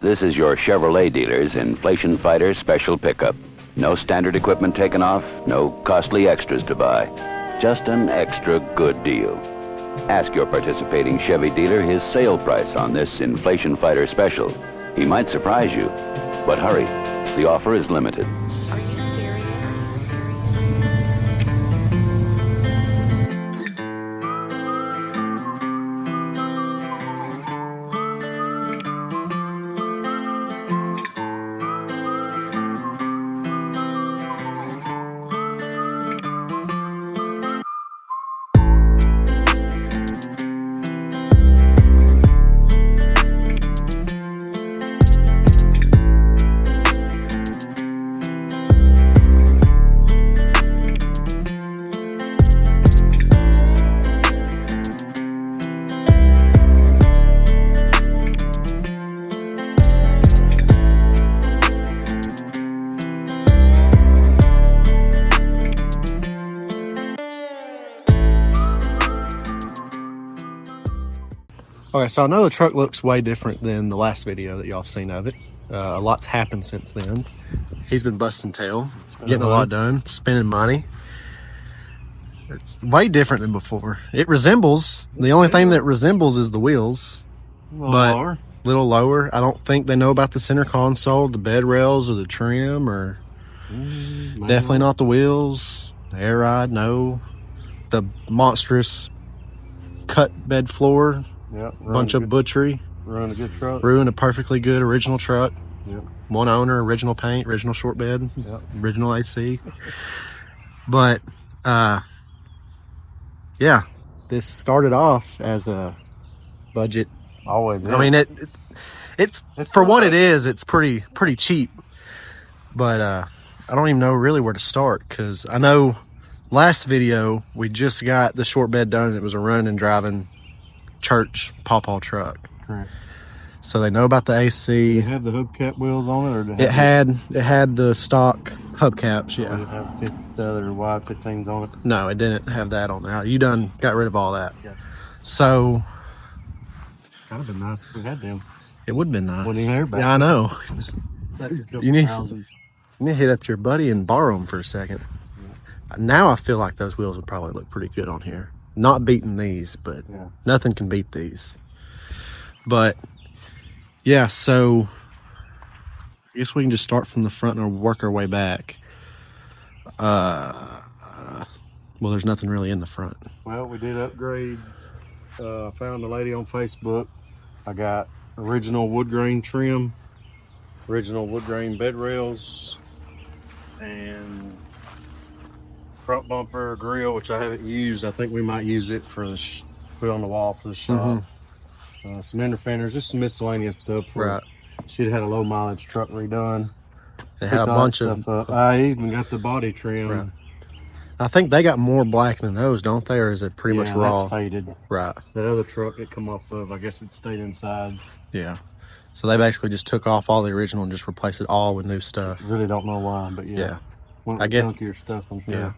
This is your Chevrolet dealer's Inflation Fighter Special Pickup. No standard equipment taken off, no costly extras to buy. Just an extra good deal. Ask your participating Chevy dealer his sale price on this Inflation Fighter Special. He might surprise you, but hurry, the offer is limited. Are you serious? Okay, so I know the truck looks way different than the last video that y'all have seen of it. A lot's happened since then. He's been busting tail, getting a lot done, spending money. It's way different than before. It resembles, the only thing that resembles is the wheels. A little lower. I don't think they know about the center console, the bed rails, or the trim, or definitely not the wheels. The air ride, no. The monstrous cut bed floor. Yep, bunch of butchery. Ruined a good truck. Ruined a perfectly good original truck. Yep. One owner, original paint, original short bed, Yep. original AC. But, yeah, this started off as a budget. Always is. I mean, it's for what it is, it's pretty cheap. But I don't even know really where to start, because I know last video we just got the short bed done and it was a running and driving church pawpaw truck. Correct. So they know about the AC. Did it have the hubcap wheels on it, or did it had the stock hubcaps? Yeah. Did it have the other wide 15s on it? No, it didn't have that on there. You done got rid of all that. Yeah. So Kind of been nice if we had them. it would have been nice. Wouldn't even hear about yeah, I know. You need to hit up your buddy and borrow them for a second. Now I feel like those wheels would probably look pretty good on here. Not beating these, but nothing can beat these. But yeah, so I guess we can just start from the front and work our way back. Well, there's nothing really in the front. Well, we did upgrade. Found a lady on Facebook. I got original wood grain trim, original wood grain bed rails, and front bumper grill, which I haven't used. I think we might use it for the put on the wall for the shop. Some inner fenders, just some miscellaneous stuff. Right. She'd had a low mileage truck redone. They had a bunch of stuff up. I even got the body trim. Right. I think they got more black than those, don't they? Or is it pretty much raw? That's faded. Right. That other truck it come off of, I guess it stayed inside. Yeah. So they basically just took off all the original and just replaced it all with new stuff. Really don't know why, but yeah. Went with chunkier stuff, I'm sure. Yeah.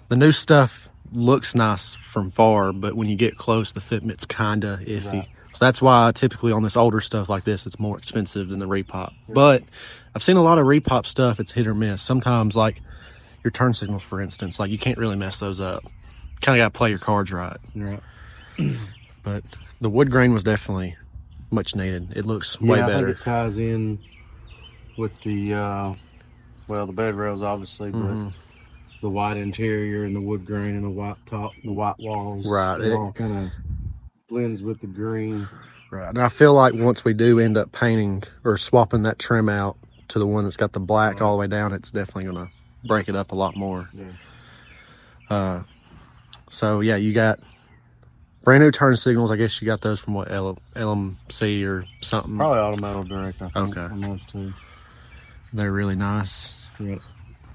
The new stuff looks nice from far, but when you get close, the fitment's kind of iffy. Right. So that's why typically on this older stuff like this, it's more expensive than the repop. Yeah. But I've seen a lot of repop stuff, it's hit or miss. Sometimes, like your turn signals, for instance, like you can't really mess those up. Kind of got to play your cards right. Right. But the wood grain was definitely much needed. It looks way better. I think it ties in with the, well, the bed rails, obviously, but the white interior and the wood grain and the white top, the white walls. Right. It all kind of blends with the green. Right. And I feel like once we do end up painting or swapping that trim out to the one that's got the black all the way down, it's definitely going to break it up a lot more. Yeah. So, yeah, you got brand new turn signals. I guess you got those from what, LMC or something? Probably Automotive Direct, I think. Okay. On those two. They're really nice. Yeah.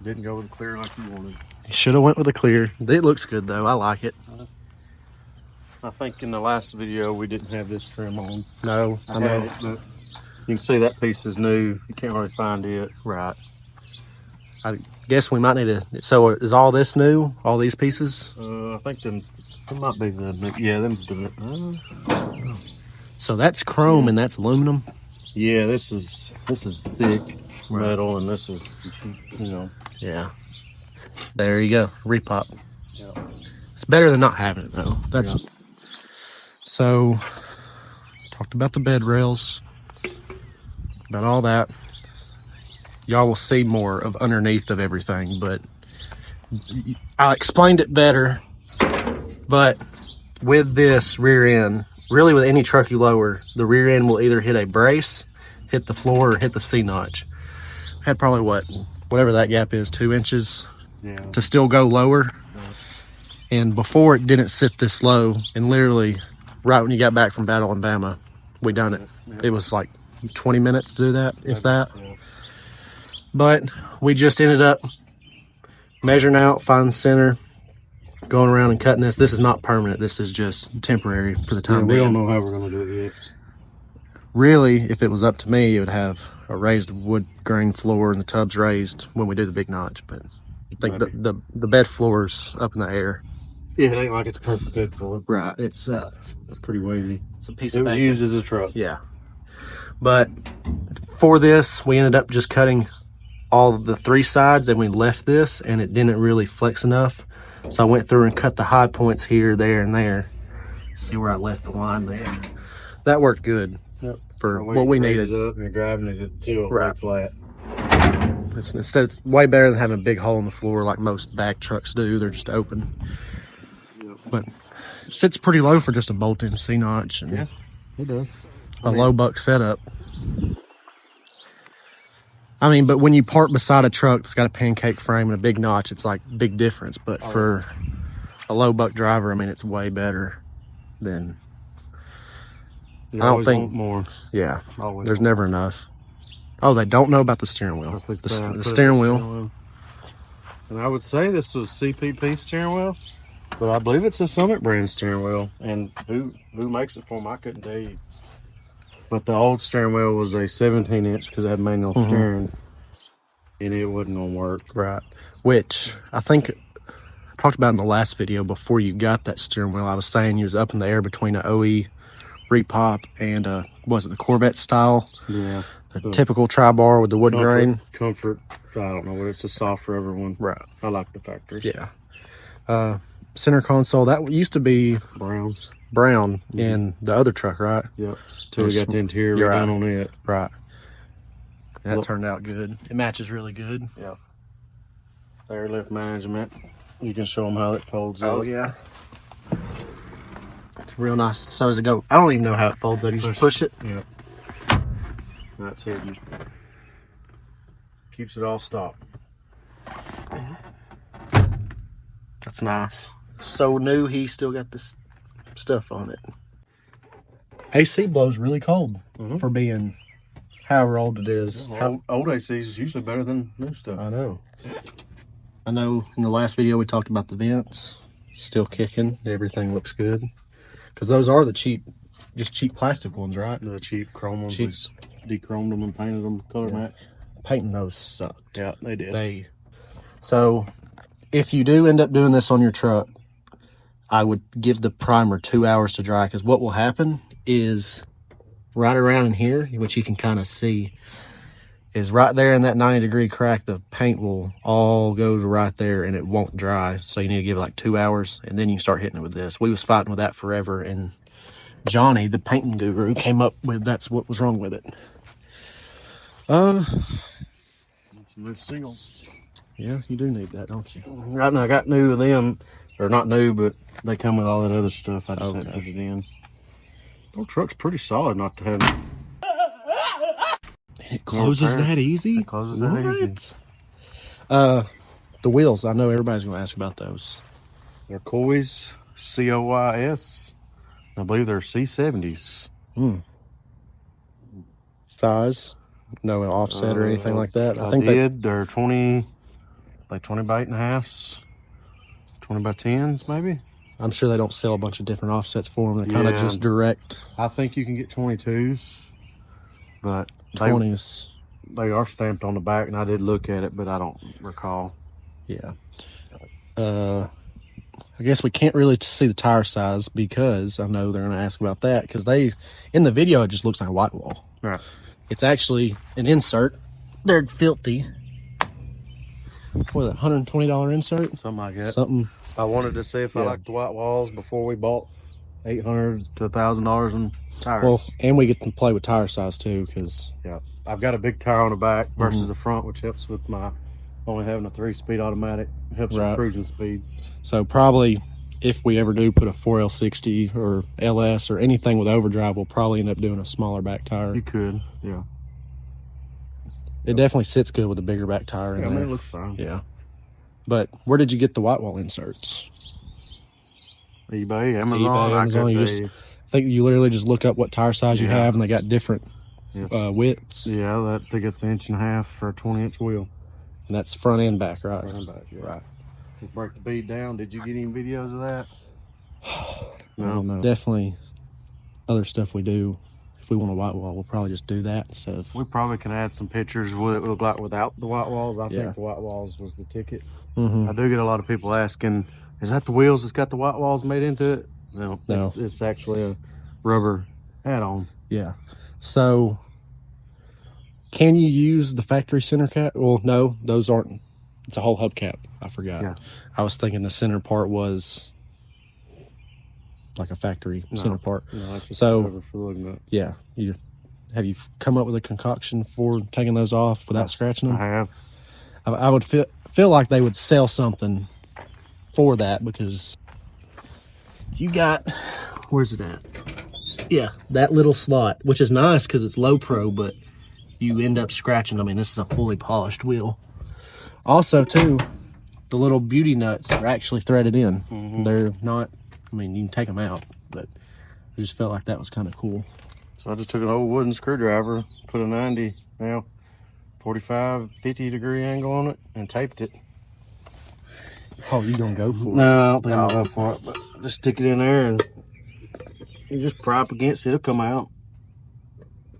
Didn't go with the clear like you wanted. You should have went with the clear. It looks good though. I like it. I think in the last video we didn't have this trim on. No, I know. It, but you can see that piece is new. You can't really find it. Right. I guess we might need to. So is all this new? All these pieces? I think them might be the. Yeah, them's the. So that's chrome and that's aluminum. Yeah, this is thick metal, and this is, you know. Yeah. There you go. Repop. Yeah. It's better than not having it though. That's Yeah. so. Talked about the bed rails, about all that. Y'all will see more of underneath of everything, but I explained it better. But with this rear end, really with any truck you lower, the rear end will either hit a brace, hit the floor, or hit the C-notch. Had probably whatever that gap is, 2 inches to still go lower. And before it didn't sit this low, and literally right when you got back from Battle in Bama, we done it. It was like 20 minutes to do that, if that. But we just ended up measuring out, finding center, going around and cutting this. This is not permanent. This is just temporary for the time being. We don't know how we're going to do it yet. Really, if it was up to me, it would have a raised wood grain floor and the tubs raised when we do the big notch. But I think the bed floor's up in the air. Yeah, it ain't like it's a perfect bed for it. Right. It's pretty wavy. It's a piece It of was bacon. used as a truck. Yeah. But for this, we ended up just cutting all the 3 sides, and we left this, and it didn't really flex enough. So I went through and cut the high points here, there, and there. See where I left the line there. That worked good for what we needed. Up and you're driving it still Right. flat. It's way better than having a big hole in the floor like most back trucks do. They're just open. But it sits pretty low for just a bolt-in C-notch and Yeah, it does. a low buck setup. I mean, but when you park beside a truck that's got a pancake frame and a big notch, it's like big difference. But for a low buck driver, I mean, it's way better than. You I don't always think want more. Yeah, Always there's want never enough. Oh, they don't know about the steering wheel. The steering wheel. And I would say this was CPP steering wheel, but I believe it's a Summit brand steering wheel. And who makes it for them, I couldn't tell you. But the old steering wheel was a 17-inch because it had manual steering, and it wasn't gonna work. Right. Which I think I talked about in the last video. Before you got that steering wheel, I was saying you was up in the air between an OE repop and was it the Corvette style? Yeah. The typical tri-bar with the wood grain. Comfort. I don't know what it's a soft rubber one. Right. I like the factory. Yeah. Center console, that used to be brown in the other truck, right? Yep. Till we got the interior redone on it. Right. That turned out good. It matches really good. Yeah. Air lift management. You can show them how it folds out. Oh, yeah. It's real nice. So does it go? I don't even know how it folds out. You just push it. Yeah. That's hidden. Keeps it all stopped. That's nice. So new, he still got this stuff on it. AC blows really cold for being however old it is. Old AC is usually better than new stuff. I know. In the last video we talked about the vents. Still kicking. Everything looks good. Because those are the cheap plastic ones, right? The cheap chrome ones. We de-chromed them and painted them color match. Painting those sucked. Yeah, they did. So if you do end up doing this on your truck, I would give the primer 2 hours to dry, because what will happen is right around in here, which you can kind of see, is right there in that 90-degree crack, the paint will all go to right there and it won't dry. So you need to give it like 2 hours and then you start hitting it with this. We was fighting with that forever, and Johnny, the painting guru, came up with that's what was wrong with it. Some new seals. Yeah, you do need that, don't you? Right now, I got new of them. Or not new, but they come with all that other stuff. I just had to put it in. Old truck's pretty solid not to have. It closes that easy? It closes that easy. The wheels, I know everybody's going to ask about those. They're Coys, C-O-Y-S. I believe they're C70s. Size? No offset or anything like that? I think they're 20 by 8.5s. 20 by 10s, maybe. I'm sure they don't sell a bunch of different offsets for them. They're kind of just direct. I think you can get 22s, but 20s. They are stamped on the back, and I did look at it, but I don't recall. Yeah. I guess we can't really see the tire size, because I know they're going to ask about that, because in the video, it just looks like a white wall. Right. It's actually an insert. They're filthy. What, $120 insert? Something like that. Something. I wanted to see if I liked the white walls before we bought $800 to $1,000 in tires. Well, and we get to play with tire size too, because yeah, I've got a big tire on the back versus the front, which helps with my only having a 3-speed automatic. It helps with cruising speeds. So probably if we ever do put a 4L60 or LS or anything with overdrive, we'll probably end up doing a smaller back tire. You could, yeah. It definitely sits good with a bigger back tire. Yeah, I mean, it looks fine. Yeah. But where did you get the white wall inserts? eBay, Amazon. I think you literally just look up what tire size you have, and they got different widths. Yeah, I think it's 1.5 inches for a 20-inch wheel. And that's front and back, right? Front and back, yeah. Right. Just break the bead down. Did you get any videos of that? No. Definitely other stuff we do. If we want a white wall, we'll probably just do that instead of... We probably can add some pictures of what it would look like without the white walls. I think the white walls was the ticket. I do get a lot of people asking, is that the wheels that's got the white walls made into it? No. It's actually a rubber add-on. Yeah. So, can you use the factory center cap? Well, no, those aren't. It's a whole hubcap. I forgot. Yeah. I was thinking the center part was like a factory center part. No, that's just so, for the lug nut. Yeah. Have you come up with a concoction for taking those off without scratching them? I have. I would feel like they would sell something for that, because you got, where's it at? Yeah, that little slot, which is nice because it's low pro, but you end up scratching. I mean, this is a fully polished wheel. Also, too, the little beauty nuts are actually threaded in. They're not, I mean, you can take them out, but I just felt like that was kind of cool. So I just took an old wooden screwdriver, put a 90, 45, 50 degree angle on it, and taped it. Oh, you gonna go for it? No, I don't think I'm gonna go for it, but just stick it in there and you just pry up against it, it'll come out.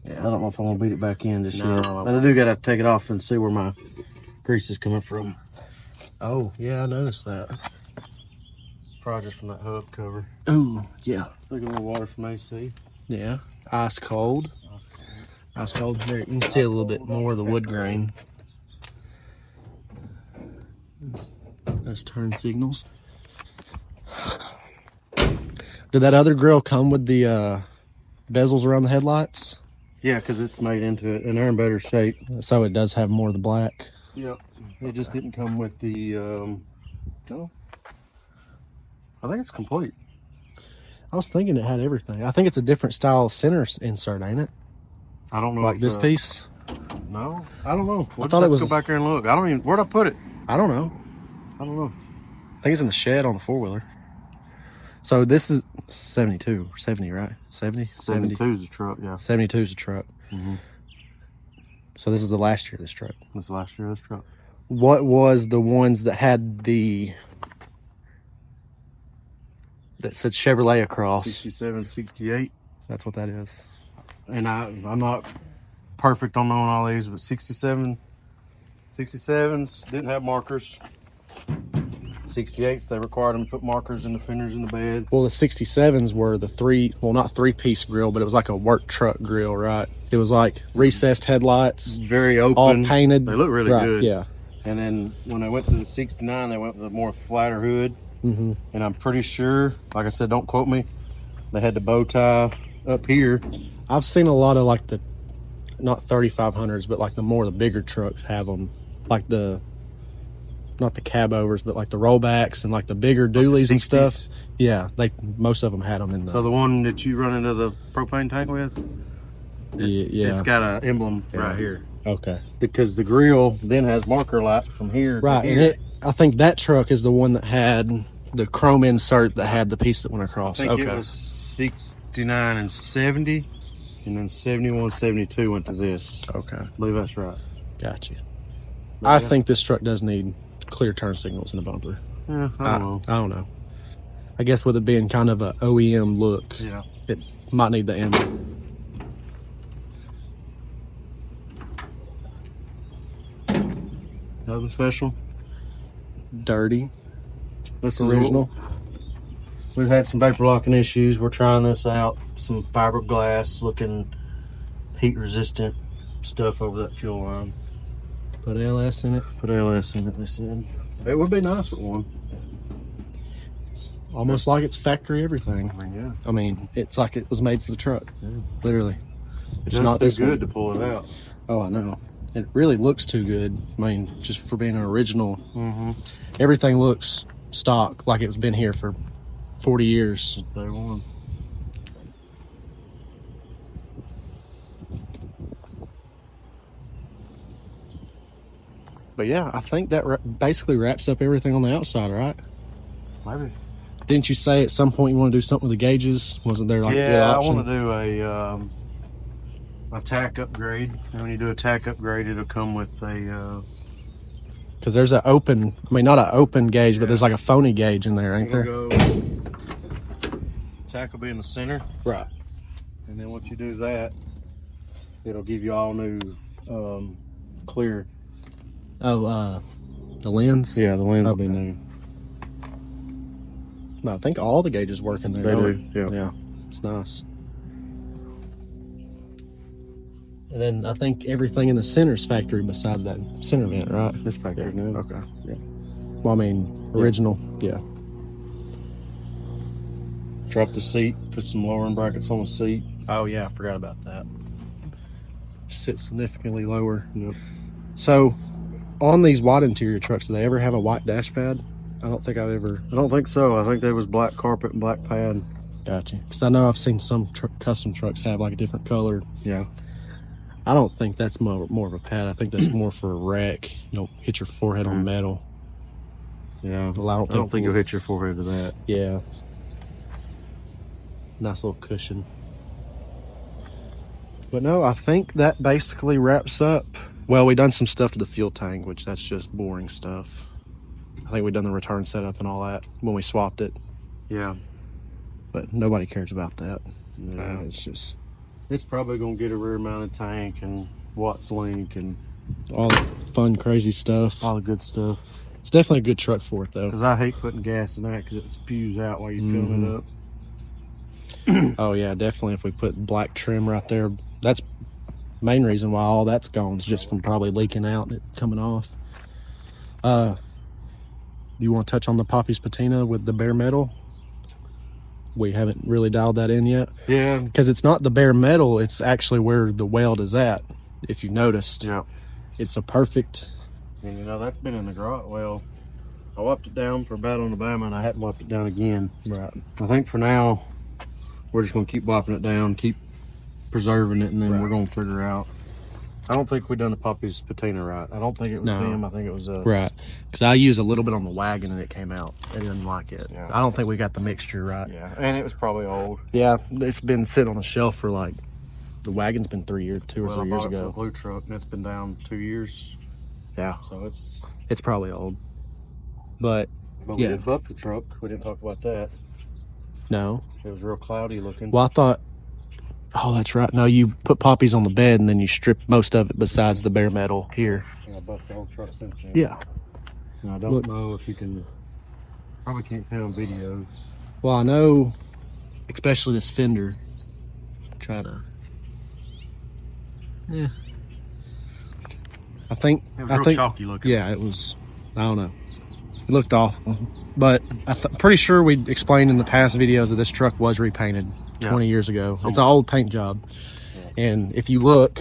Yeah, I don't know if I'm gonna beat it back in just yet. But I do gotta take it off and see where my grease is coming from. Oh, yeah, I noticed that. Probably just from that hub cover. Oh, yeah. Look at a little water from AC. Yeah, ice cold. Ice cold. There, you can see a little bit more of the wood grain. Those turn signals. Did that other grill come with the bezels around the headlights? Yeah, because it's made into it and they're in better shape. So it does have more of the black. Yep. It just didn't come with the, no. I think it's complete. I was thinking it had everything. I think it's a different style center insert, ain't it? I don't know. Like this piece? No, I don't know. I thought it was. Go back there and look. I don't even. Where'd I put it? I don't know. I don't know. I think it's in the shed on the 4-wheeler. So this is 72, 70, right? 70? 72 is the truck, yeah. 72 is the truck. So this is the last year of this truck. This is the last year of this truck. What was the ones that had that said Chevrolet across? 67, 68. That's what that is. And I'm not perfect on knowing all these, but 67, 67s didn't have markers. 68s, they required them to put markers in the fenders in the bed. Well, the 67s were the not three-piece grill, but it was like a work truck grill, right? It was like recessed headlights. Very open. All painted. They look really good. Yeah. And then when they went to the 69, they went with a more flatter hood. And I'm pretty sure, like I said, don't quote me, they had the bow tie up here. I've seen a lot of like not 3500s, but like the bigger trucks have them, like not the cab overs, but like the rollbacks and like the bigger dualies and stuff. Yeah, most of them had them in the. So the one that you run into the propane tank with, it's got an emblem right here. Okay. Because the grill then has marker light from here to here. And I think that truck is the one that had the chrome insert that had the piece that went across. I think it was 69 and 70, and then 71, 72 went to this. Okay. I believe that's right. Gotcha. I think this truck does need clear turn signals in the bumper. Yeah, I don't know. I guess with it being kind of a OEM look, it might need the emblem. Nothing special. Dirty. This original. We've had some vapor locking issues. We're trying this out. Some fiberglass looking heat resistant. stuff over that fuel line. Put LS in it. Put LS in it, they said. It would be nice with one. Almost like it's factory everything. I mean, yeah. I mean, it's like it was made for the truck. Yeah. Literally. It's not this good to pull it out. Oh, I know. It really looks too good. I mean, just for being an original. Mm-hmm. Everything looks stock, like it's been here for 40 years. Since day one. But yeah, I think that basically wraps up everything on the outside, right? Maybe. Didn't you say at some point you want to do something with the gauges? Wasn't there like a good I option? want to do a tack upgrade. And when you do a tack upgrade, it'll come with a because there's an open, I mean, not an open gauge, but there's like a phony gauge in there, ain't there? Tack will be in the center. Right. And then once you do that, it'll give you all new clear. Oh, the lens? Yeah, the lens will be new. No, I think all the gauges work in there. They don't do, yeah. Yeah, it's nice. And then I think everything in the center's factory besides that center vent, right? This factory new. Okay. Yeah. Well, I mean, original. Yeah. Drop the seat, put some lowering brackets on the seat. Oh, yeah, I forgot about that. Sit significantly lower. Yep. So, on these wide interior trucks, do they ever have a white dash pad? I don't think I've ever. I don't think so. I think there was black carpet and black pad. Gotcha. Because I know I've seen some custom trucks have like a different color. Yeah. I don't think that's more of a pad. I think that's more for a wreck. You don't hit your forehead on metal. Yeah. Well, I don't think you'll hit your forehead to that. Yeah. Nice little cushion. But no, I think that basically wraps up. Well, we done some stuff to the fuel tank, which that's just boring stuff. I think we done the return setup and all that when we swapped it. Yeah. But nobody cares about that. Yeah. It's just... It's probably going to get a rear mounted tank and Watts link and all the fun, crazy stuff. all the good stuff. It's definitely a good truck for it, though. Because I hate putting gas in that because it spews out while you're filling it up. Oh, yeah, definitely. If we put black trim right there, that's main reason why all that's gone is just from probably leaking out and it coming off. You want to touch on the Poppy's patina with the bare metal? We haven't really dialed that in yet. Yeah. Because it's not the bare metal, it's actually where the weld is at, if you noticed. Yeah. It's a perfect... And you know, that's been in the garage. Well, I wiped it down for Battle Alabama and I hadn't wiped it down again. Right. I think for now, we're just going to keep wiping it down, keep preserving it, and then we're going to figure out. I don't think we done the Poppy's patina right. I don't think it was them. I think it was us. Right. Because I used a little bit on the wagon and it came out. They didn't like it. Yeah. I don't think we got the mixture right. Yeah, and it was probably old. Yeah, it's been sitting on the shelf for like, the wagon's been 3 years, two or Well, 3 I years bought it for ago. the blue truck, and it's been down 2 years. Yeah. So it's probably old. But we yeah. did buff the truck. We didn't talk about that. No. It was real cloudy looking. Well, I thought, oh, that's right. No, you put poppies on the bed and then you strip most of it besides the bare metal here. I buffed the whole truck since then. Yeah. And I don't know if you can, probably can't tell on videos. Well, I know, especially this fender, try to, yeah. I think, It was real chalky looking. Yeah, it was, I don't know. It looked awful. But I'm pretty sure we explained in the past videos that this truck was repainted 20 years ago. It's an old paint job. Yeah. And if you look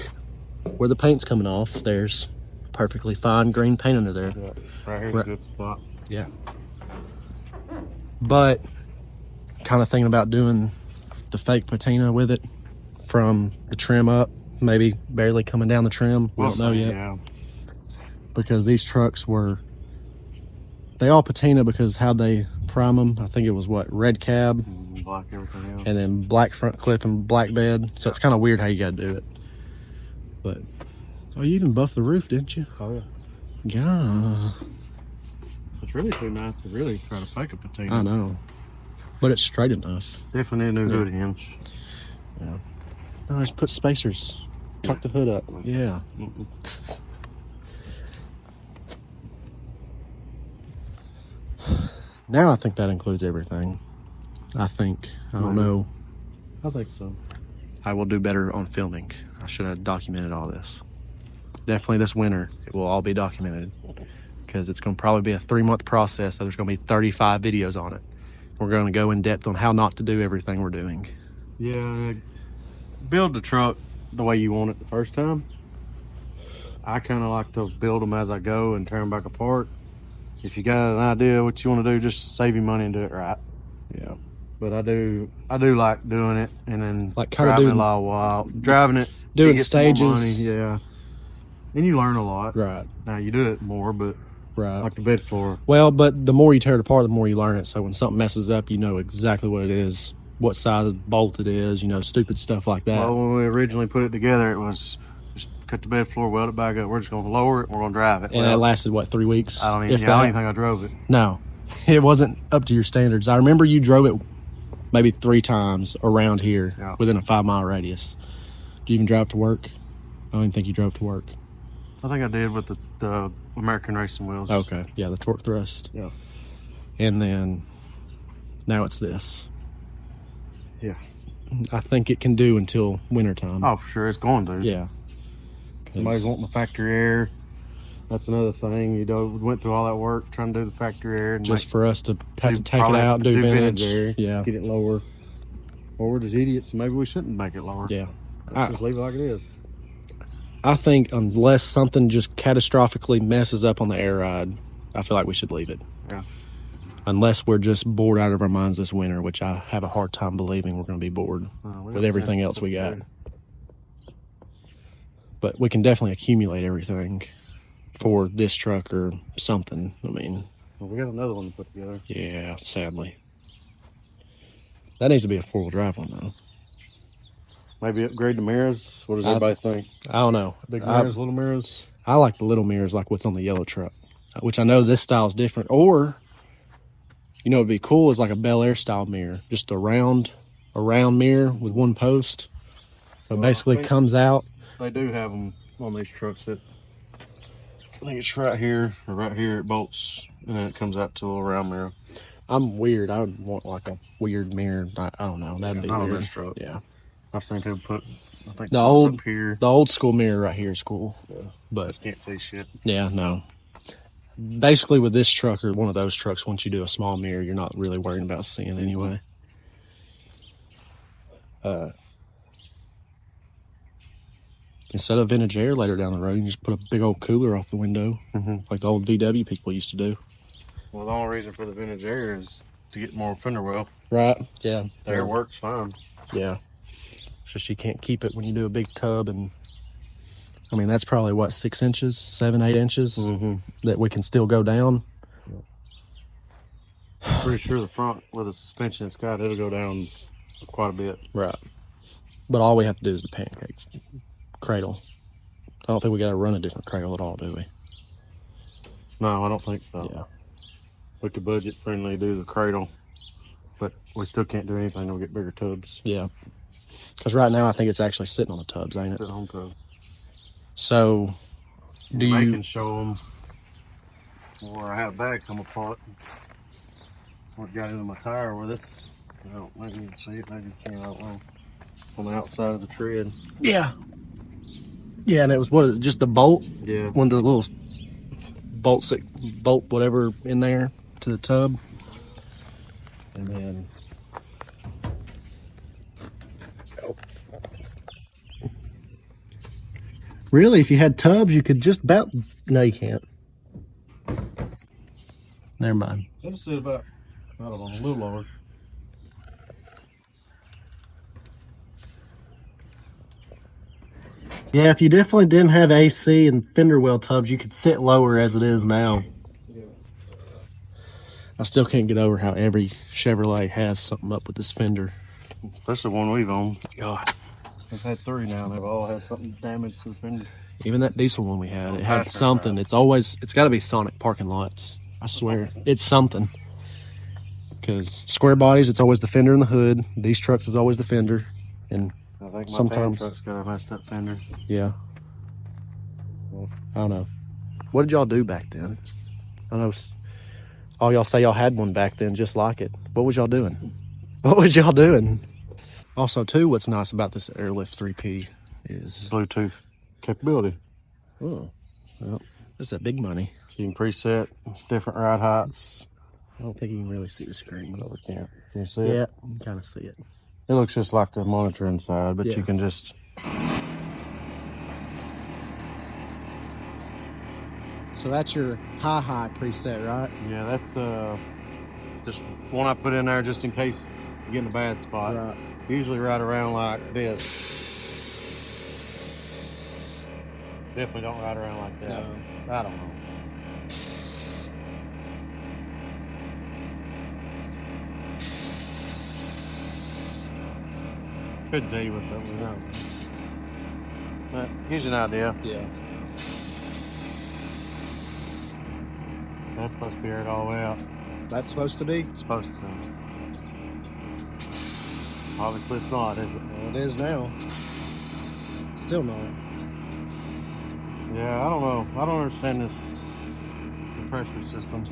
where the paint's coming off, there's perfectly fine green paint under there. Yeah. Right here's a good spot. Yeah. But kind of thinking about doing the fake patina with it from the trim up, maybe barely coming down the trim. We don't know yet. Yeah. Because these trucks were, they all patina because how they prime them. I think it was what, red cab, black everything else, and then black front clip and black bed. So it's kind of weird how you got to do it. But oh, you even buffed the roof, didn't you? Oh yeah. Yeah. It's really too nice to really try to fake a patina. I know, but it's straight enough. Definitely a new hood hinge. Yeah. No, just put spacers. Cock the hood up. Yeah. Now I think that includes everything. I don't know. I think so. I will do better on filming. I should have documented all this. definitely this winter, it will all be documented because it's going to probably be a 3-month process. So there's going to be 35 videos on it. We're going to go in depth on how not to do everything we're doing. Yeah, build the truck the way you want it the first time. I kind of like to build them as I go and tear them back apart. If you got an idea what you want to do, just save your money and do it right. Yeah. But I do like doing it and then Like kind of driving doing it a while, driving it, doing you get some more stages. money, yeah. And you learn a lot. Right. Now you do it more, but Right. like the bed floor. Well, but the more you tear it apart, the more you learn it. So when something messes up, you know exactly what it is, what size bolt it is, you know, stupid stuff like that. Well, when we originally put it together, it was just cut the bed floor, weld it back up. We're just going to lower it. We're going to drive it. And that lasted, what, 3 weeks? I don't even think I drove it. No, it wasn't up to your standards. I remember you drove it maybe 3 times around here within a 5-mile radius. Do you even drive to work? I don't even think you drove to work. I think I did with the American racing wheels. Okay, yeah, the torque thrust. Yeah. And then now it's this. Yeah. I think it can do until wintertime. Oh, for sure, it's going to. Yeah. Somebody's wanting the factory air. That's another thing. You know, we went through all that work trying to do the factory air. And just for us to have to take it out and do vintage air, yeah. Get it lower. Or we're just idiots. Maybe we shouldn't make it lower. Yeah. Just leave it like it is. I think unless something just catastrophically messes up on the air ride, I feel like we should leave it. Yeah. Unless we're just bored out of our minds this winter, which I have a hard time believing we're going to be bored with everything else we got. But we can definitely accumulate everything for this truck or something. I mean, well, we got another one to put together. Yeah, sadly. That needs to be a 4-wheel drive one, though. Maybe upgrade the mirrors. What does everybody think? I don't know. Big mirrors, little mirrors? I like the little mirrors, like what's on the yellow truck, which I know this style is different. Or, you know, it'd be cool is like a Bel Air style mirror, just a round mirror with one post. So it basically comes out. They do have them on these trucks. I think it's right here or right here. It bolts and then it comes out to a little round mirror. I'm weird. I would want like a weird mirror. I don't know. That'd be weird. On this truck. Yeah. I've seen people put. I think the old school mirror right here is cool. Yeah. But can't see shit. Yeah, no. Basically, with this truck or one of those trucks, once you do a small mirror, you're not really worrying about seeing anyway. Instead of vintage air later down the road, you just put a big old cooler off the window, like the old VW people used to do. Well, the only reason for the vintage air is to get more fender well. Right. Yeah. Air works fine. Yeah. It's just you can't keep it when you do a big tub, and I mean that's probably what 6 inches, 7, 8 inches that we can still go down. Pretty sure the front with the suspension it's got, it'll go down quite a bit. Right. But all we have to do is the pancake cradle. I don't think we got to run a different cradle at all, do we? No, I don't think so. Yeah. We could budget friendly do the cradle, but we still can't do anything to get bigger tubs. Yeah. Because right now I think it's actually sitting on the tubs, ain't it? Sitting on tubs. So, do you... I can show them where I have bag come apart. What got into my tire where this... Well, maybe you can see it, maybe you can't, I don't know. On the outside of the tread. Yeah. Yeah, and it was, what is it, just the bolt? Yeah. One of the little bolt whatever in there to the tub. And then... Oh. Really, if you had tubs, you could just about... No, you can't. Never mind. Let us sit about, I don't know, a little lower. Yeah, if you definitely didn't have AC and fender well tubs, you could sit lower as it is now. Yeah. I still can't get over how every Chevrolet has something up with this fender. Especially one we've owned. God. I've had 3 now, and they've all had something damaged to the fender. Even that diesel one we had, it had something. It's got to be Sonic parking lots. I swear. It's something. Because square bodies, it's always the fender and the hood. These trucks is always the fender. And I think my sometimes truck's got a messed up fender. Yeah. Well, I don't know. What did y'all do back then? I know all y'all say y'all had one back then just like it. What was y'all doing? What was y'all doing? Also, too, what's nice about this Airlift 3P is... Bluetooth capability. Oh, Yep. that's that big money. So you can preset different ride heights. I don't think you can really see the screen. But we can't. Can you see it? Yeah, you can kind of see it. It looks just like the monitor inside, but Yeah. you can just... So that's your high preset, right? Yeah, that's just one I put in there just in case you get in a bad spot. Right. Usually right around like this. Definitely don't ride around like that. No. I don't know. Couldn't tell you what's up with them. But gives you an idea. Yeah. So that's supposed to be aired all the way out. That's supposed to be? It's supposed to be. Obviously it's not, is it? Well, it is now. Still not. Yeah, I don't know. I don't understand this pressure system.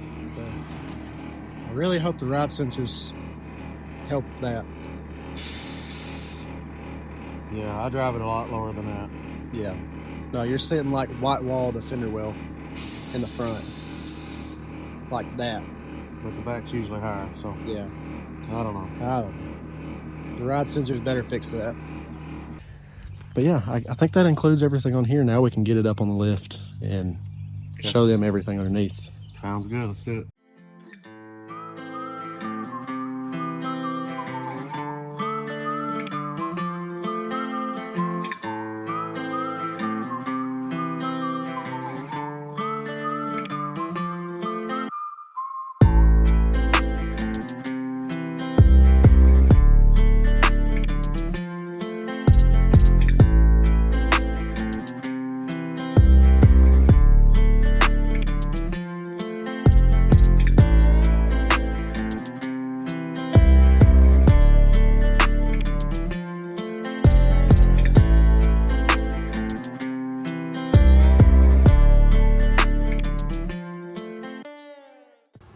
I really hope the ride sensors help that. Yeah, I drive it a lot lower than that. Yeah. No, you're sitting like white wall to fender well in the front. Like that. But the back's usually higher, so Yeah. I don't know. I don't know. The ride sensors better fix that. But yeah, I think that includes everything on here. Now we can get it up on the lift and show them everything underneath. Sounds good. Let's do it.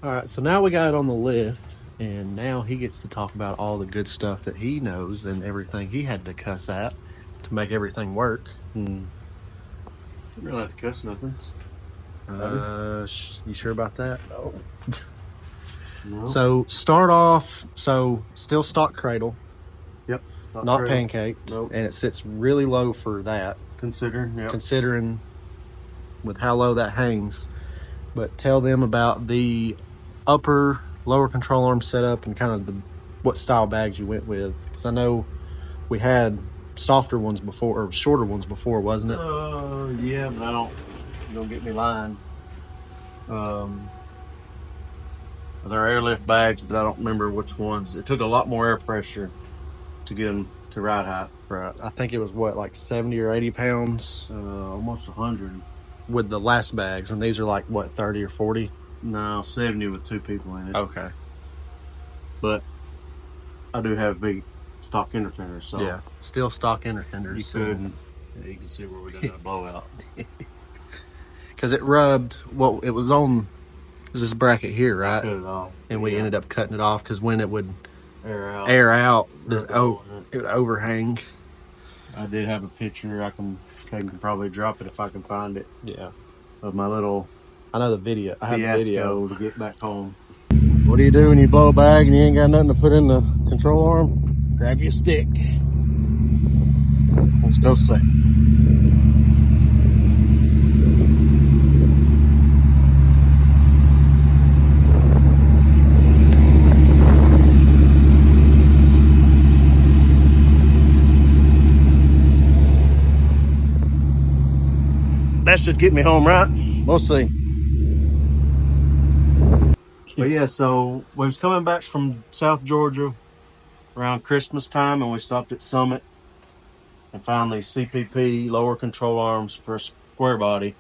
All right, so now we got it on the lift, and now he gets to talk about all the good stuff that he knows and everything he had to cuss at to make everything work. Didn't really have to cuss nothing. You sure about that? No. No. So start off, still stock cradle, Yep. not cradle. pancake, Nope. and it sits really low for that, Yep. considering with how low that hangs. But tell them about the upper, lower control arm setup and kind of what style bags you went with, because I know we had softer ones before or shorter ones before, wasn't it? Yeah, but don't get me lying. They're airlift bags, but I don't remember which ones. It took a lot more air pressure to get them to ride height. Right. I think it was what, like 70 or 80 pounds Almost 100. with the last bags, and these are like what, 30 or 40? No, 70 with 2 people in it. Okay. But I do have big stock inner fenders, so Yeah, still stock interfenders. you could. Yeah, you can see where we done that blowout. Because it rubbed. Well, it was on. It was this bracket here, right? Cut it off, And we ended up cutting it off because when it would air out. it would overhang. I did have a picture. I can probably drop it if I can find it. Yeah. Of my little I know the video. I have the video. to get back home. What do you do when you blow a bag and you ain't got nothing to put in the control arm? Grab your stick. Let's go see. That should get me home, right? We'll see. But yeah, so we was coming back from South Georgia around Christmas time, and we stopped at Summit and found these CPP lower control arms for a square body,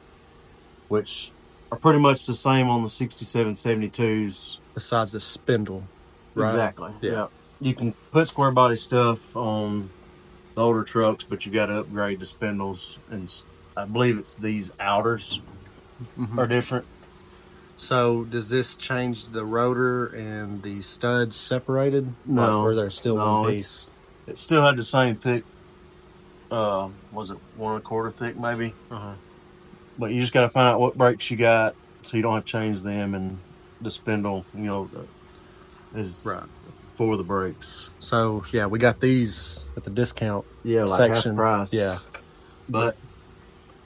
which are pretty much the same on the 6772s. Besides the spindle, right? Exactly. Yeah. You can put square body stuff on the older trucks, but you got to upgrade the spindles, and I believe it's these outers are different. So does this change the rotor and the studs separated? No. Or they're still No, one piece? It still had the same thick, was it 1 1/4 thick maybe? But you just got to find out what brakes you got, so you don't have to change them, and the spindle, you know, is Right. for the brakes. So yeah, we got these at the discount Yeah, like half section. price. Yeah. But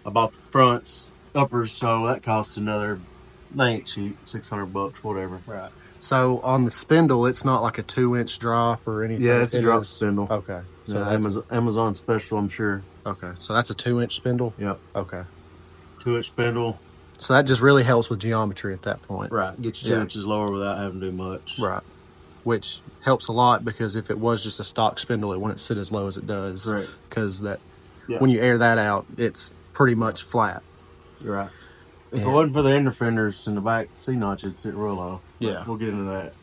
I bought the fronts, uppers, so that costs another. They ain't cheap, $600, whatever. Right. So on the spindle, it's not like a 2-inch drop or anything. Yeah, it's a drop is- spindle. Okay. So Yeah, that's Amazon special, I'm sure. okay. So that's a 2-inch spindle. Yep, Okay. 2-inch spindle. So that just really helps with geometry at that point. Right, get you 2 Yeah. inches lower without having to do much. Right. Which helps a lot because if it was just a stock spindle, it wouldn't sit as low as it does. Right. Because Yeah. when you air that out, it's pretty much flat. You're right. If Yeah. it wasn't for the ender fenders in the back C-notch, it'd sit real low. But Yeah. we'll get into that.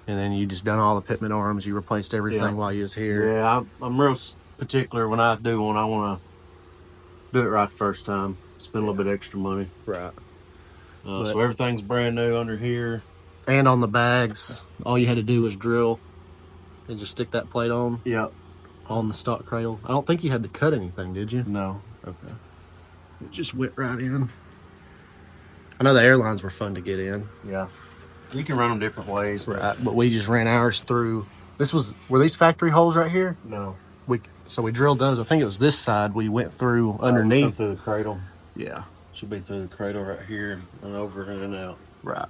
And then you just done all the pitman arms. You replaced everything Yeah. while you was here. Yeah, I'm real particular when I do one. I want to do it right the first time. Spend a little bit extra money. Right. So everything's brand new under here. And on the bags, all you had to do was drill and just stick that plate on. Yep. On the stock cradle. I don't think you had to cut anything, did you? No. Okay. It just went right in. I know the airlines were fun to get in. Yeah. You can run them different ways. Right. But we just ran ours through. Were these factory holes right here? No. So we drilled those. I think it was this side. We went through underneath. Through the cradle. Yeah. Should be through the cradle right here and over and out. Right.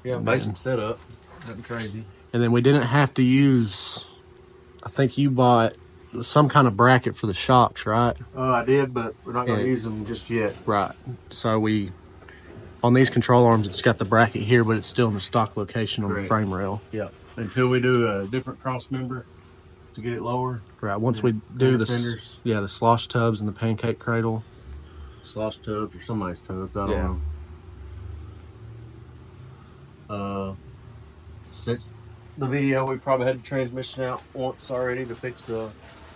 Yeah, basic setup. Nothing crazy. And then we didn't have to use, I think you bought some kind of bracket for the shocks, right? Oh, I did, but we're not going to Yeah. use them just yet. Right. So on these control arms, it's got the bracket here, but it's still in the stock location on the Correct. frame rail. Yeah. Until we do a different cross member to get it lower. Right. Once we do the fenders. the slosh tubs and the pancake cradle. Slosh tubs or somebody's tubs. I don't Yeah. know. Since the video, we probably had the transmission out once already to fix the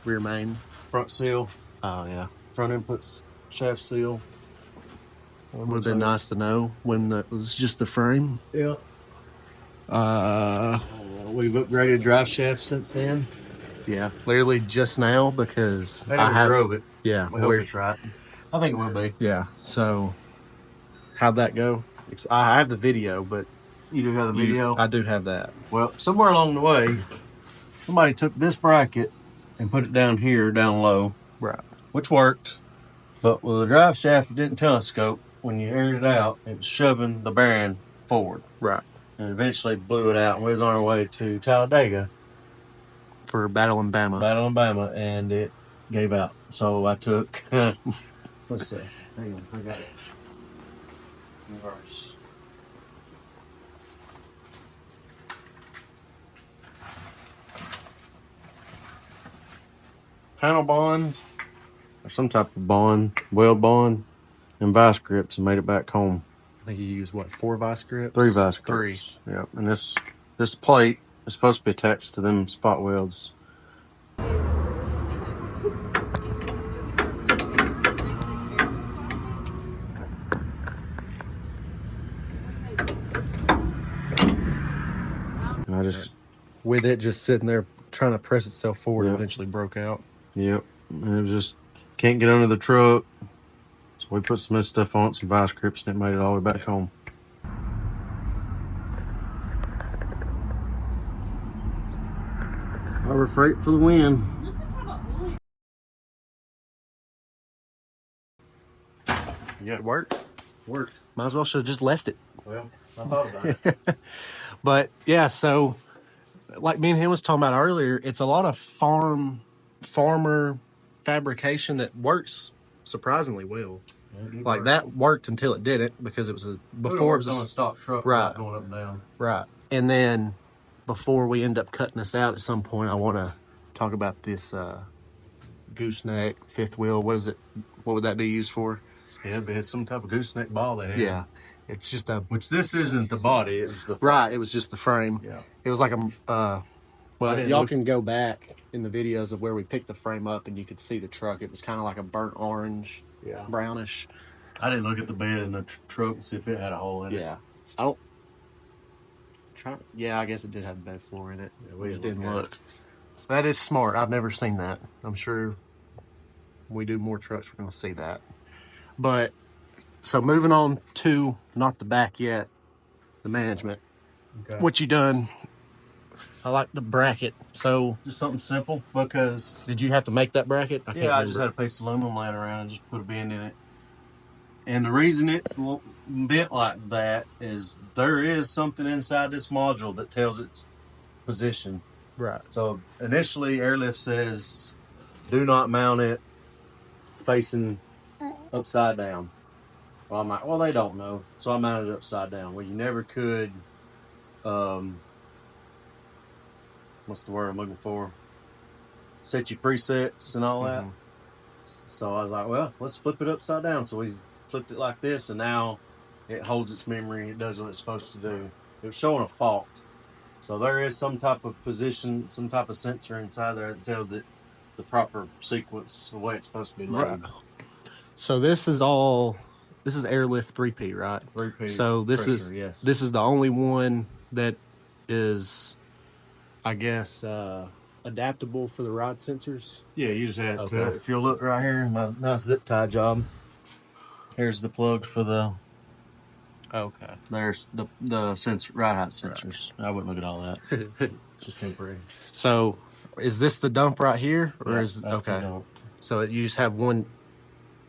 Rear main. front seal, Oh, yeah. front inputs, shaft seal. It would have been nice to know when it was just the frame. Yeah. We've upgraded drive shaft since then. Yeah. Literally just now because I never drove it. Yeah. We hope it's right. I think it will be. Yeah. So, how'd that go? I have the video, but You do have the video? I do have that. Well, somewhere along the way, somebody took this bracket and put it down here, down low, Right. which worked. But with the drive shaft, it didn't telescope. When you aired it out, it was shoving the bearing forward. Right. And eventually blew it out. And we was on our way to Talladega, For Battle in Bama. Alabama, and it gave out. So I took, let's see. Hang on, I got it. Reverse. Panel bond, or some type of bond, weld bond, and vice grips, and made it back home. I think you used, what, 4 vice grips? 3 vice grips. Yep. And this plate is supposed to be attached to them spot welds. And I just, With it just sitting there trying to press itself forward, Yep. it eventually broke out. yep. And it was just, can't get under the truck. So we put some of this stuff on it, some vice grips, and it made it all the way back home. Harbor Freight for the win. Yeah, it worked. Worked. Might as well should have just left it. Well, I thought about it. But yeah, so like me and him was talking about earlier, it's a lot of farmer fabrication that works surprisingly well. Like that worked until it didn't because it was before it was on a stock truck, right. going up and down. Right. And then before we end up cutting this out at some point, I want to talk about this gooseneck fifth wheel. What is it? What would that be used for? Yeah, but it's some type of gooseneck ball they had. Yeah. It's just a Which this isn't the body, it was the right. It was just the frame. Yeah. It was like a well, didn't y'all look- can go back in the videos of where we picked the frame up and you could see the truck. It was kind of like a burnt orange, Yeah. brownish. I didn't look at the bed in the truck and see if it had a hole in it. Yeah. I don't yeah, I guess it did have a bed floor in it. Yeah, we Just didn't didn't look look. That is smart. I've never seen that. I'm sure we do more trucks, we're going to see that. But so moving on to not the back yet, the management. Okay. What you done? I like the bracket. So Just something simple because did you have to make that bracket? I I just had a piece of aluminum laying around and just put a bend in it. And the reason it's bent like that is there is something inside this module that tells its position. Right. So initially, Airlift says do not mount it facing upside down. Well, I'm like, well, they don't know, so I mounted it upside down. Well, you never could. What's the word I'm looking for? Set your presets and all that. So I was like, well, let's flip it upside down. So he's flipped it like this, and now it holds its memory. It does what it's supposed to do. It was showing a fault. So there is some type of position, some type of sensor inside there that tells it the proper sequence, the way it's supposed to be loaded. Right. So this is Airlift 3P, right? 3P. So this is the only one that is, I guess, adaptable for the rod sensors. Yeah, you just had to. If you'll look right here, my nice zip tie job. Here's the plugs for the. Okay. There's the sensor, ride height sensors. Right. I wouldn't look at all that. Just temporary. So, is this the dump right here, or Yeah, is that's okay? the dump. So you just have one.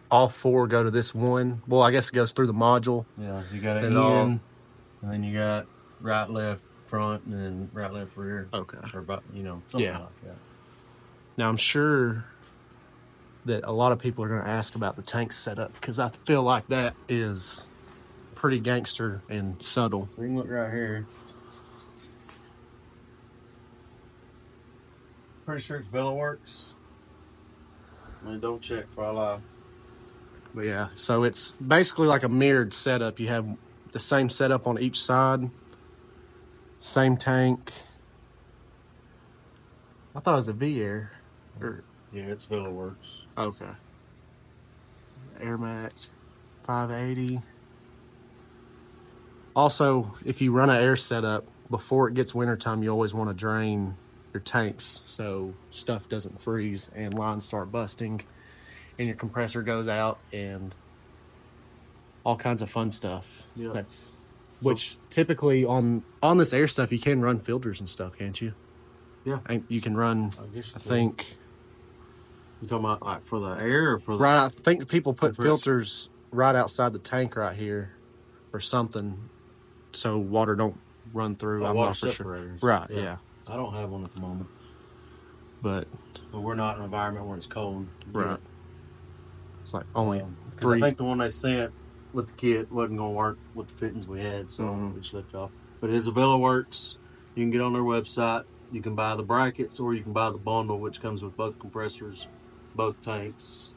All four go to this one. Well, I guess it goes through the module. Yeah, you got an in, and then you got right, left, front, and then right, left, rear. Okay. Or about, something like that. Now I'm sure that a lot of people are going to ask about the tank setup because I feel like that is pretty gangster and subtle. We can look right here. Pretty sure it's VeloWorks. I mean, don't check for a lie. But yeah, so it's basically like a mirrored setup. You have the same setup on each side, same tank. I thought it was a V-Air. Yeah, it's VeloWorks. Okay. Air Max 580. Also, if you run an air setup, before it gets wintertime, you always want to drain your tanks so stuff doesn't freeze and lines start busting and your compressor goes out and all kinds of fun stuff. Yeah. Which typically on this air stuff, you can run filters and stuff, can't you? Yeah. You can run, I think. You talking about like for the air or for the... Right, I think people put filters right outside the tank right here or something so water don't run through. I'm not for sure. Right, yeah. I don't have one at the moment. But we're not in an environment where it's cold. Right. It's like only I think the one they sent with the kit wasn't going to work with the fittings we had, so we just left it off. But it is a VeloWorks. You can get on their website. You can buy the brackets or you can buy the bundle, which comes with both compressors, both tanks.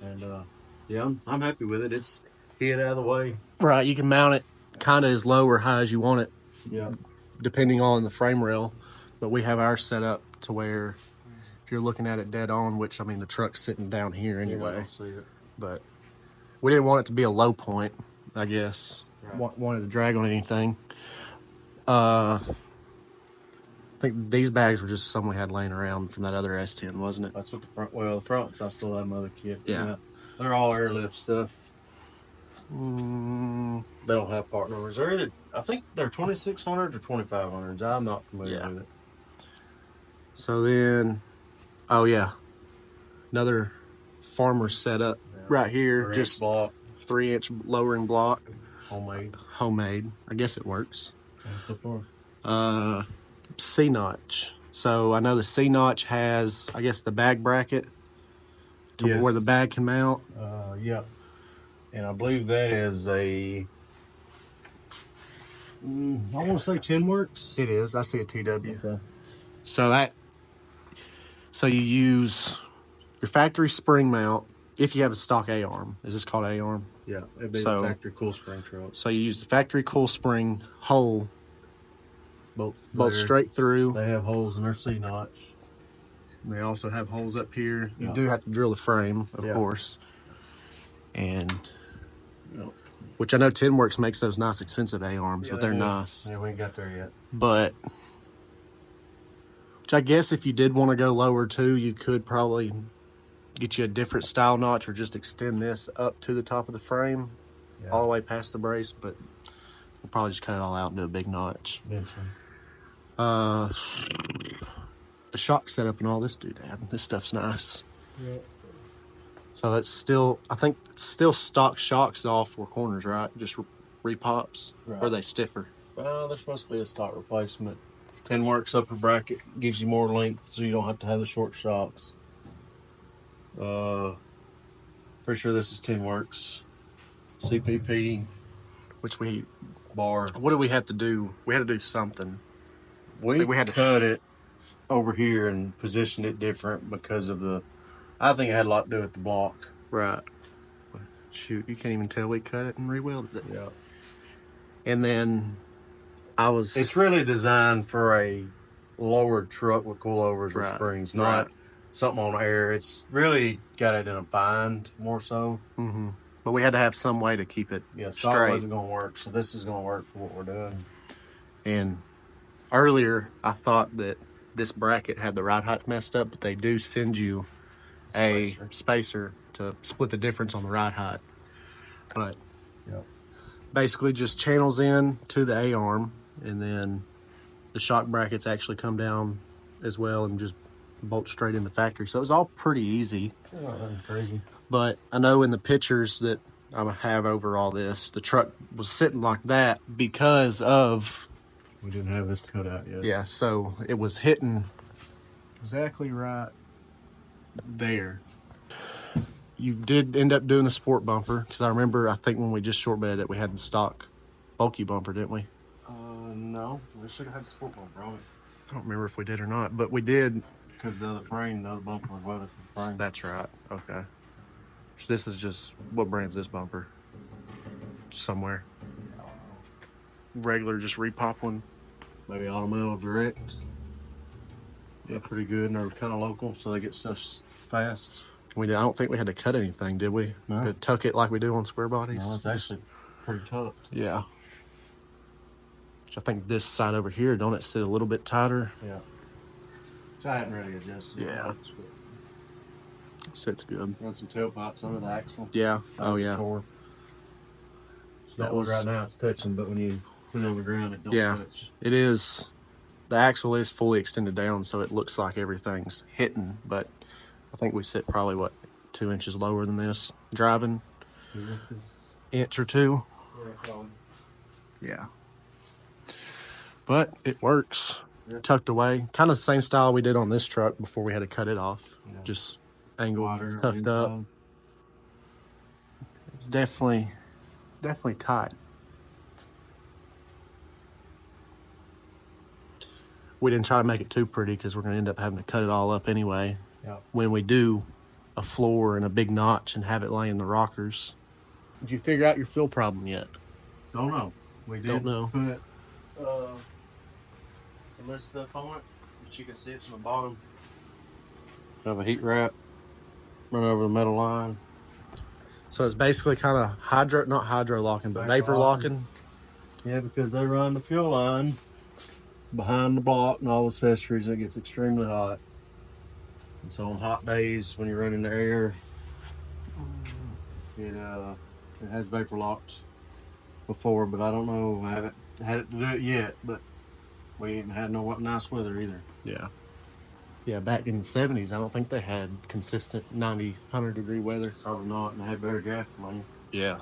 And yeah, I'm happy with it. It's hit out of the way. Right, you can mount it kind of as low or high as you want it. Yeah. Depending on the frame rail. But we have ours set up to where if you're looking at it dead on, which I mean the truck's sitting down here anyway. I don't see it. But we didn't want it to be a low point, I guess. Right. Wanted to drag on anything. I think these bags were just some we had laying around from that other S10, wasn't it? That's what the front. Well, the fronts I still have my other kit. Yeah. They're all airlift stuff. They Mm, don't have part numbers. I think they're 2600 or 2500s. I'm not familiar with it. So then, oh yeah, another farmer setup right here, just block, 3-inch lowering block, homemade. I guess it works. So far. C-notch. So I know the C-notch has, I guess, the bag bracket to where the bag can mount. Yeah. And I believe that is a, I want to say TinWorks. It is. I see a TW. Okay. So you use your factory spring mount if you have a stock A-arm. Is this called A-arm? Yeah, it'd be the factory cool spring truck. So you use the factory cool spring hole, bolt straight through. They have holes in their C-notch. They also have holes up here. You do have to drill the frame, of course. And which I know TinWorks makes those nice expensive A-arms, but they're nice. Yeah, we ain't got there yet. But which I guess if you did want to go lower too, you could probably get you a different style notch or just extend this up to the top of the frame, all the way past the brace, but we'll probably just cut it all out and do a big notch. Eventually. The shock setup and all this doodad. This stuff's nice. Yeah. So that's still, I think it's still stock shocks to all four corners, right? Just repops, Right. or are they stiffer? Well, they're supposed to be a stock replacement. 10 works upper bracket gives you more length, so you don't have to have the short shocks. Pretty sure this is 10 works. CPP Which we, bar. what did we have to do? We had to do something. We think we had to cut it over here and positioned it different because of the. I think it had a lot to do with the block. Right. Shoot, you can't even tell we cut it and re-welded it. Yeah. And then I was... It's really designed for a lowered truck with coilovers or springs, not something on air. It's really got it in a bind more so. Mm-hmm. But we had to have some way to keep it stock straight. Wasn't going to work, so this is going to work for what we're doing. And earlier, I thought that this bracket had the ride height messed up, but they do send you a spacer to split the difference on the ride height. But basically just channels in to the A-arm, and then the shock brackets actually come down as well and just bolt straight into factory. So it was all pretty easy. Oh, that's crazy. But I know in the pictures that I have over all this, the truck was sitting like that because of... We didn't have this cut out yet. Yeah, so it was hitting exactly right there. You did end up doing a sport bumper, because I remember, I think when we just short bedded it, we had the stock bulky bumper, didn't we? No. We should have had the sport bumper on it. I don't remember if we did or not, but we did. Because the other frame, the other bumper was welded to the frame. That's right. Okay. So this is just, what brand's this bumper? Somewhere. Regular, just repop one. Maybe Automatic Direct. Yeah, pretty good. And they're kind of local, so they get stuff fast. I don't think we had to cut anything, did we? No. To tuck it like we do on square bodies. No, it's actually pretty tough. Yeah. Which I think this side over here, don't it sit a little bit tighter? Yeah. Which I hadn't really adjusted. Yeah. Sits good. Run some tailpipes under the axle. Yeah. Oh, yeah. That was right now. It's touching, but when you put it on the ground, it don't touch. It is. The axle is fully extended down, so it looks like everything's hitting. But I think we sit probably 2 inches lower than this driving. Inch or two. Yeah. But it works. Tucked away. Kind of the same style we did on this truck before we had to cut it off. Yeah. Just angled, tucked up. It's definitely tight. We didn't try to make it too pretty because we're going to end up having to cut it all up anyway. Yeah. When we do a floor and a big notch and have it lay in the rockers. Did you figure out your fill problem yet? Don't know. We did know. Put some this stuff on it, but you can see it from the bottom. Have a heat wrap, run over the metal line. So it's basically kind of not hydro locking, but vapor locking. Yeah, because they run the fuel line behind the block and all the accessories, and it gets extremely hot. And so on hot days when you're running the air, it has vapor locked before, but I don't know. I haven't had it to do it yet, but we ain't had no nice weather either. Yeah. Yeah, back in the 70s, I don't think they had consistent 90, 100 degree weather. Probably not, and they had better gasoline. Yeah.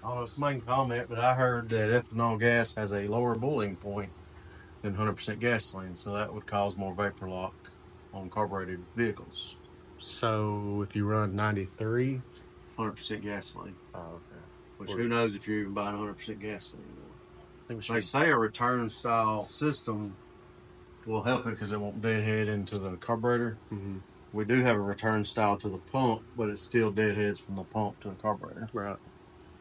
I don't know if somebody can comment, but I heard that ethanol gas has a lower boiling point than 100% gasoline, so that would cause more vapor lock on carbureted vehicles. So if you run 93, 100% gasoline. oh, okay. Which who knows if you're even buying 100% gasoline. I think They say a return style system will help it because it won't deadhead into the carburetor. Mm-hmm. We do have a return style to the pump, but it still deadheads from the pump to the carburetor. Right.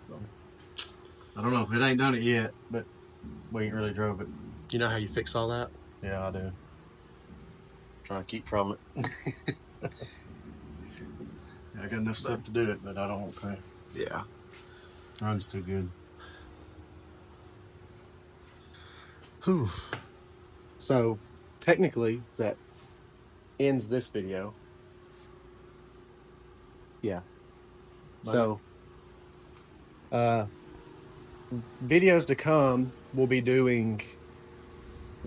So, I don't know. It ain't done it yet, but we ain't really drove it. You know how you fix all that? Yeah, I do. Trying to keep from it. I got enough stuff to do it, but I don't want to. Yeah. Runs too good. Whew. So technically that ends this video. Yeah. So, videos to come, we'll be doing,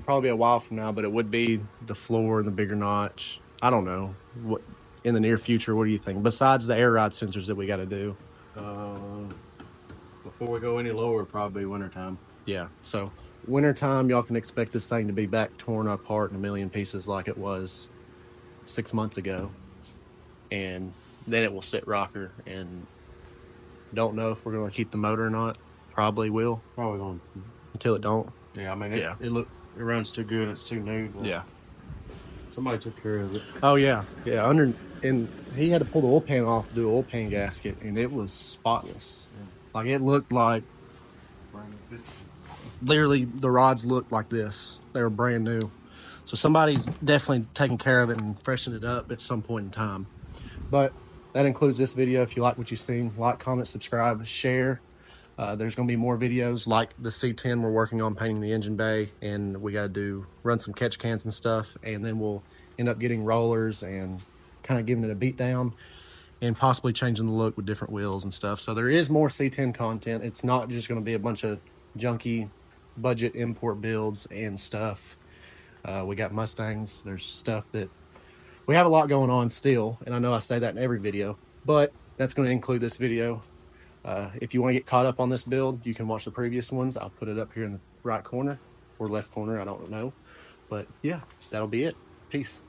probably a while from now, but it would be the floor and the bigger notch. I don't know what in the near future. What do you think? Besides the air ride sensors that we got to do. Before we go any lower, probably wintertime. Yeah. So wintertime, y'all can expect this thing to be back torn apart in a million pieces like it was 6 months ago, and then it will sit rocker. And don't know if we're going to keep the motor or not. Probably will. Probably going until it don't. Yeah, I mean, it runs too good. It's too new. Yeah. Somebody took care of it. Oh yeah, yeah. And he had to pull the oil pan off to do an oil pan gasket, and it was spotless. Yeah. Like it looked like literally the rods looked like this. They were brand new. So somebody's definitely taking care of it and freshened it up at some point in time. But that includes this video. If you like what you've seen, like, comment, subscribe, share. There's going to be more videos like the C10. We're working on painting the engine bay, and we got to run some catch cans and stuff, and then we'll end up getting rollers and kind of giving it a beat down and possibly changing the look with different wheels and stuff. So there is more C10 content. It's not just going to be a bunch of junky budget import builds and stuff. We got Mustangs. There's stuff that we have a lot going on still, and I know I say that in every video, but that's going to include this video. If you want to get caught up on this build, you can watch the previous ones. I'll put it up here in the right corner or left corner. I don't know. But yeah, that'll be it. Peace.